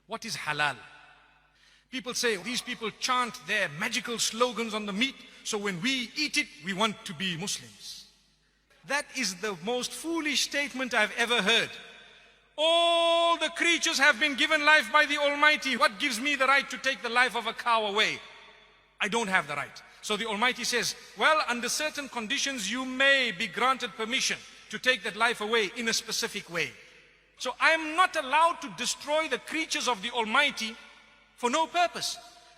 What is halal? People say these people chant their magical slogans on the meat, so when we eat it, we want to be Muslims. That is the most foolish statement I've ever heard. All the creatures have been given life by the Almighty. What gives me the right to take the life of a cow away? I don't have the right. So the Almighty says, well, under certain conditions, you may be granted permission to take that life away in a specific way. So I am not allowed to destroy the creatures of the Almighty for no purpose.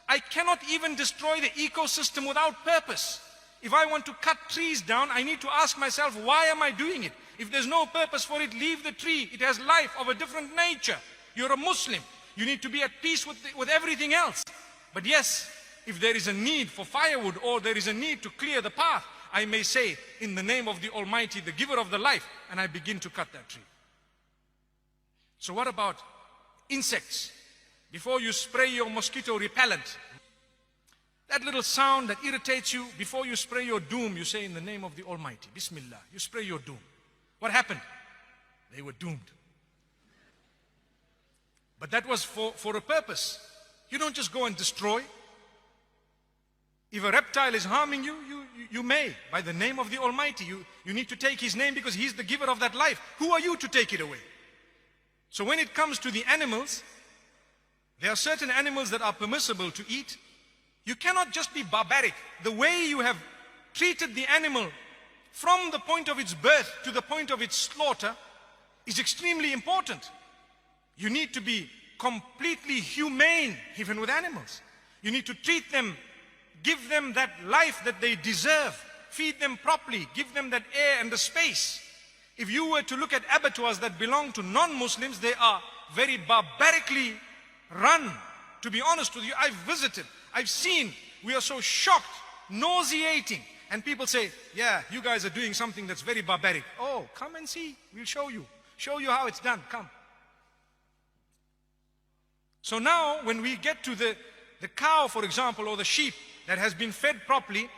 I cannot even destroy the ecosystem without purpose. If I want to cut trees down, I need to ask myself, why am I doing it? If there's no purpose for it, leave the tree. It has life of a different nature. You're a Muslim. You need to be at peace with everything else. But yes, if there is a need for firewood or there is a need to clear the path, I may say, in the name of the Almighty, the giver of the life, and I begin to cut that tree. So what about insects? Before you spray your mosquito repellent, that little sound that irritates you, before you spray your doom, you say, in the name of the Almighty, Bismillah, you spray your doom. What happened? They were doomed. But that was for a purpose. You don't just go and destroy. If a reptile is harming you, you may, by the name of the Almighty. You need to take His name because He's the giver of that life. Who are you to take it away? So when it comes to the animals, there are certain animals that are permissible to eat. You cannot just be barbaric. The way you have treated the animal from the point of its birth to the point of its slaughter is extremely important. You need to be completely humane even with animals. You need to treat them, give them that life that they deserve, feed them properly, give them that air and the space. If you were to look at abattoirs that belong to non-Muslims, they are very barbarically run. To be honest with you, I've visited, I've seen, we are so shocked, nauseating. And people say, yeah, you guys are doing something that's very barbaric. Oh, come and see, we'll show you how it's done, come. So now when we get to the cow, for example, or the sheep that has been fed properly,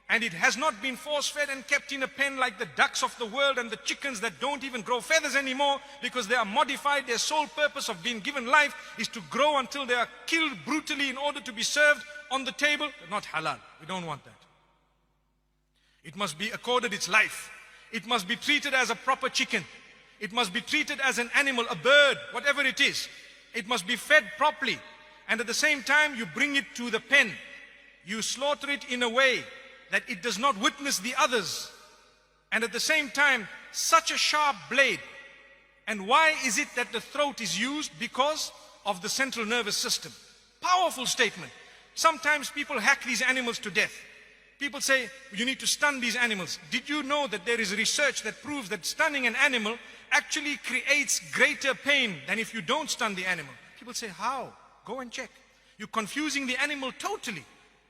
and it has not been force-fed and kept in a pen like the ducks of the world and the chickens that don't even grow feathers anymore because they are modified. Their sole purpose of being given life is to grow until they are killed brutally in order to be served on the table. Not halal. We don't want that. It must be accorded its life. It must be treated as a proper chicken. It must be treated as an animal, a bird, whatever it is. It must be fed properly. And at the same time, you bring it to the pen. You slaughter it in a way that it does not witness the others. And at the same time, such a sharp blade. And why is it that the throat is used? Because of the central nervous system. Powerful statement. Sometimes people hack these animals to death. People say, you need to stun these animals. Did you know that there is research that proves that stunning an animal actually creates greater pain than if you don't stun the animal? People say, how? Go and check. You're confusing the animal totally.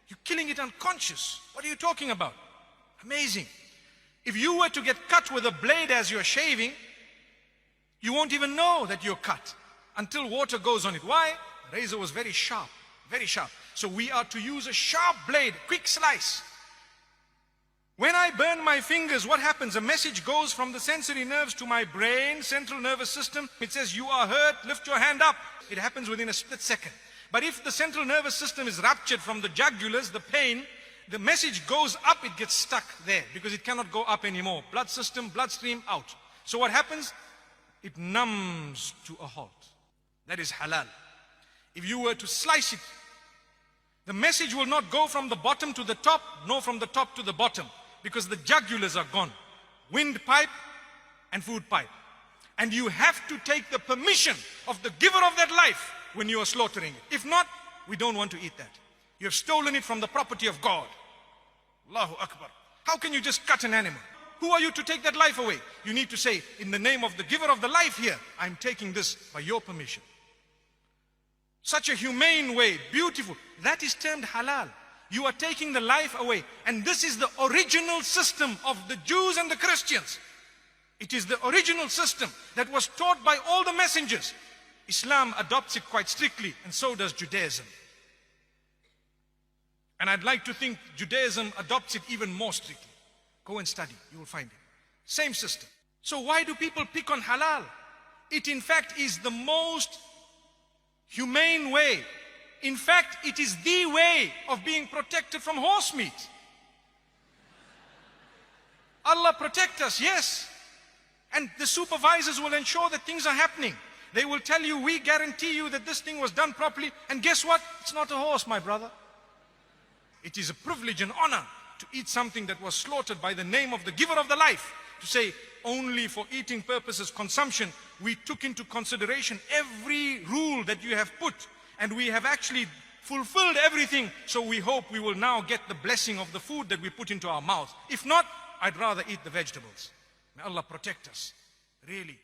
You're killing it unconscious. What are you talking about? Amazing. If you were to get cut with a blade as you're shaving, you won't even know that you're cut until water goes on it. Why? The razor was very sharp, very sharp. So we are to use a sharp blade, quick slice. When I burn my fingers, what happens? A message goes from the sensory nerves to my brain, central nervous system. It says, you are hurt, lift your hand up. It happens within a split second. But if the central nervous system is ruptured from the jugulars, the pain, the message goes up, it gets stuck there because it cannot go up anymore. Blood system, bloodstream, out. So what happens? It numbs to a halt. That is halal. If you were to slice it, the message will not go from the bottom to the top, nor from the top to the bottom, because the jugulars are gone. Windpipe and food pipe. And you have to take the permission of the giver of that life when you are slaughtering it. If not, we don't want to eat that. You have stolen it from the property of God. Allahu Akbar. How can you just cut an animal? Who are you to take that life away? You need to say, in the name of the giver of the life here, I'm taking this by your permission. Such a humane way, beautiful. That is termed halal. You are taking the life away. And this is the original system of the Jews and the Christians. It is the original system that was taught by all the messengers. Islam adopts it quite strictly, and so does Judaism. And I'd like to think Judaism adopts it even more strictly. Go and study, you will find it. Same system. So why do people pick on halal? It in fact is the most humane way. In fact, it is the way of being protected from horse meat. Allah protect us, yes. And the supervisors will ensure that things are happening. They will tell you, we guarantee you that this thing was done properly. And guess what? It's not a horse, my brother. It is a privilege and honor to eat something that was slaughtered by the name of the giver of the life. To say, only for eating purposes, consumption, we took into consideration every rule that you have put. And we have actually fulfilled everything. So we hope we will now get the blessing of the food that we put into our mouth. If not, I'd rather eat the vegetables. May Allah protect us. Really.